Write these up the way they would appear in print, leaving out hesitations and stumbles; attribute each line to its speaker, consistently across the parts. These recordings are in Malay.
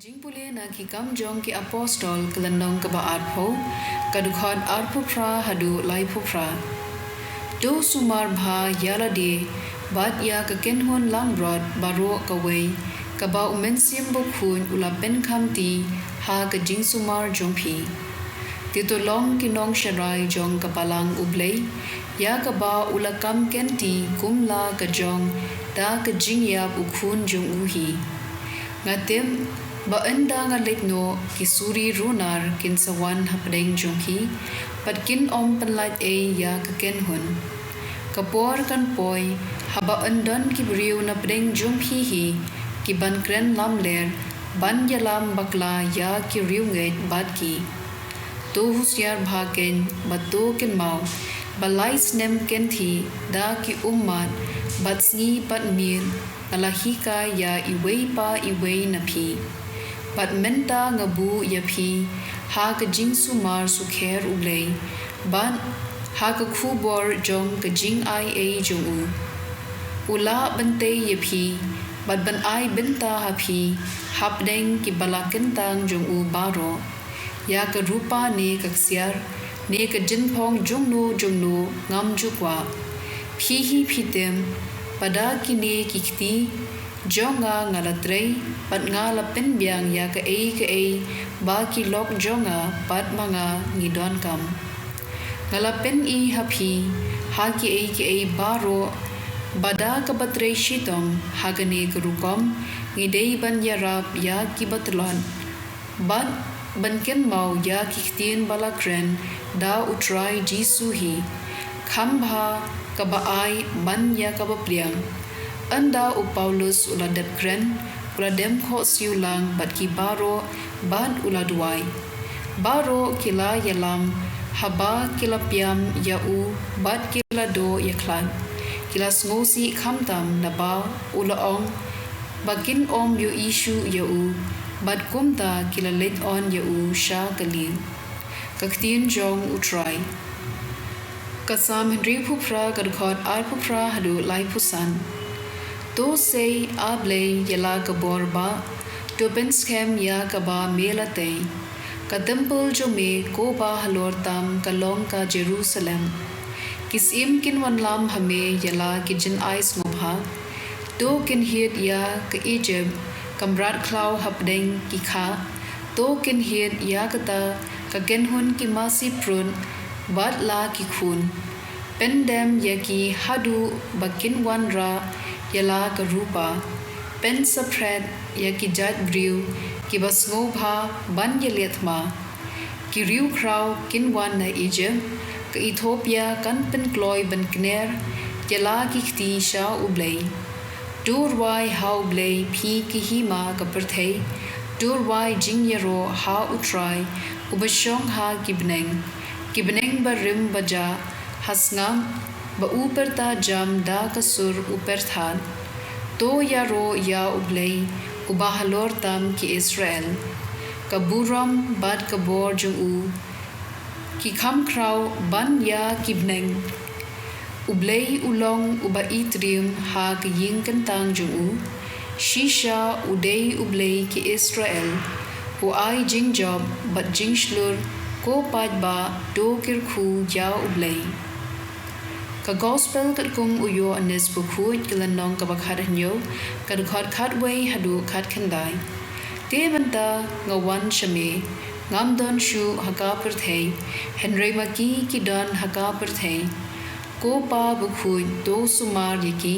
Speaker 1: Jingpule na ki kam jong ki apostol kelandong ke ba arpo kadukhon arpo pra hadu lai phu pra do sumar bha yala de bat ya ka kenhon lang rod baro ka wei ka ba umen sim bo khun ula pen kham ti ha ka jing sumar jong phi ti to long ki nong sharai jong ka palang ublei ya ka ba ula kam ken ti kum la ka jong da ka jing ya u khun jong u hi ngatem ba enda nga letno ki suri runar kin sawan hapdeng jonghi patkin om panlat e ya ka ken hun kapor kan poi haba endan ki briu na pdeng jonghi hi ki ban kren lam ler ban yalam bakla ya ki riu nget bat ki to husyar bhaken bato ken mau balai snem ken thi da ki ummat bat sngi pat mir alahika ya iwei pa iwei na phi Bat menta ngabu ya phi ha ka jing sumar su kher ulei ban ha ka khu bor jong ka jing ai a jong u ula bante ya phi bat ban ai benta ha phi hap deng ki bala kentang jong u baro ya ka rupa ne ka ksiar ne ka jin phong jong no ngam ju kwa phi hi phi tem pada ki ne ki khti jonga ngalatrei pat ngala pen biang ya ka e ba ki lok jonga pat manga ngidon kam ngala pen I hapi ha ki e baro bada ka batrei shitom hagane kerukom ngidei ban yarap ya ki batlon ban ban ken mau ya ki ktien bala kren da utrai jisu hi khambha ka ba ai ban ya ka ba priang anda u Paulus ula dep kren ula dem kho siulang bat ki baro ban ula duai baro kila yalam haba kila piam ya u bat kila do yaklan kila ngosi khamtam na ba ula ong bakin om yu issue ya u bat kumta kila let on ya u sha kalin kaktien jong utrai kasam hendri phupra kadkhot ar phupra hadu lai phusan to say a Blei yala ka borba to ben scam ya ka ba melate ka temple jo me ko ba halor tam ka long ka Jerusalem kisim kin wan lam hame yala ki jin ais ngobha to kin hiet ya ka Egypt kamrat klau hapdeng ki kha to kin hiet ya ka ta ka gen hun ki masi prun bat la ki khun pendem ya ki hadu bakin wan ra yala ka rupa pen sapret ya ki jat briu ki bas ngobha ban yelethma ki riu kraw kin wan na Egypt ka Ethiopia kan pen kloi ban kner yala ki khti sha ublei dur wai how Blei phi ki hima ka perthei dur wai jing yaro ha utrai ubashong ha kibneng ba rim baja hasngam ba uperta jam da kasur uperthan to yaro ya ublei ubahalor tam ki Israel kaburam bad kabor jung u ki kham kraw ban ya kibneng ublei ulong uba itrim ha ki ying kentang jung u shisha udei ublei ki Israel u ai jing job bat jing shlur ko paj ba do kirkhu ya ublei ka gospel kat kum uyo anes bukhuj kilanong ka bakhat nyo kad khat wei hadu khat khandai te banta ngawan shame ngam don shu haka perthei henry maki ki don haka perthei ko pa bukhuj to sumar yaki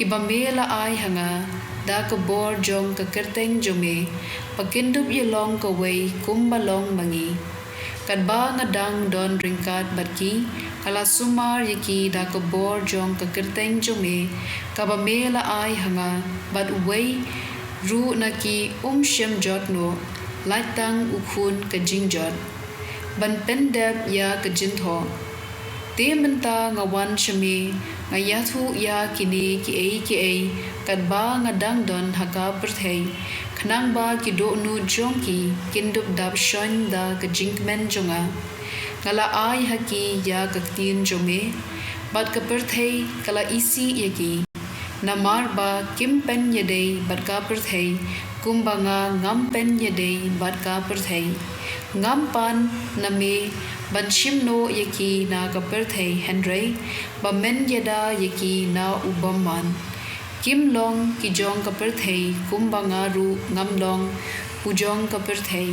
Speaker 1: ki bamela ai hanga da ka bor jong ka kerteng jome pakindup yelong ka wei kumbalong mangi kadba ngadang don ringkat batki kala sumar yaki da ka bor jong ka kerteng jome ka ba mela ai hanga bat wei ru naki shem jot no laitang ukhun ka jingjot ban pendep ya ka jintho te menta ngawan shame ngayathu ya kini ki ai kadba ngadang don haka perthei khnang ba ki do nu jongki kindup dab shon da ka jingmen jonga kala ai haki ya ka ktien jome bat ka perthei kala isi yaki namar ba kim pen yadei bat ka perthei kumbanga ngam pen yadei bat ka perthei ngam pan name ban shimno yaki na ka perthei hendrei ba men yada yaki na ubamman kim long ki jong ka perthei kumbanga ru ngam long pujong ka perthei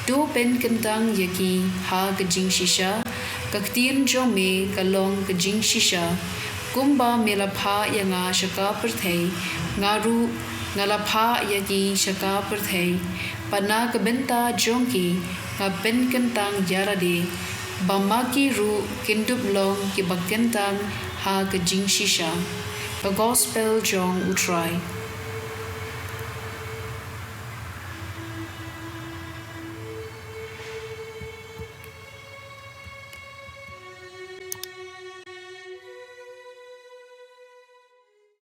Speaker 1: do pen kentang yaki ha ka jing shisha ka ktien jong me ka long ka jing shisha kumba melapha yanga shaka perthei ngaru ngalapha yaki shaka perthei pana ka benta jongki nga pen kentang yarade bamaki ru kindup long ki bakentang ha ka jing shisha. The Gospel Jong Utrai.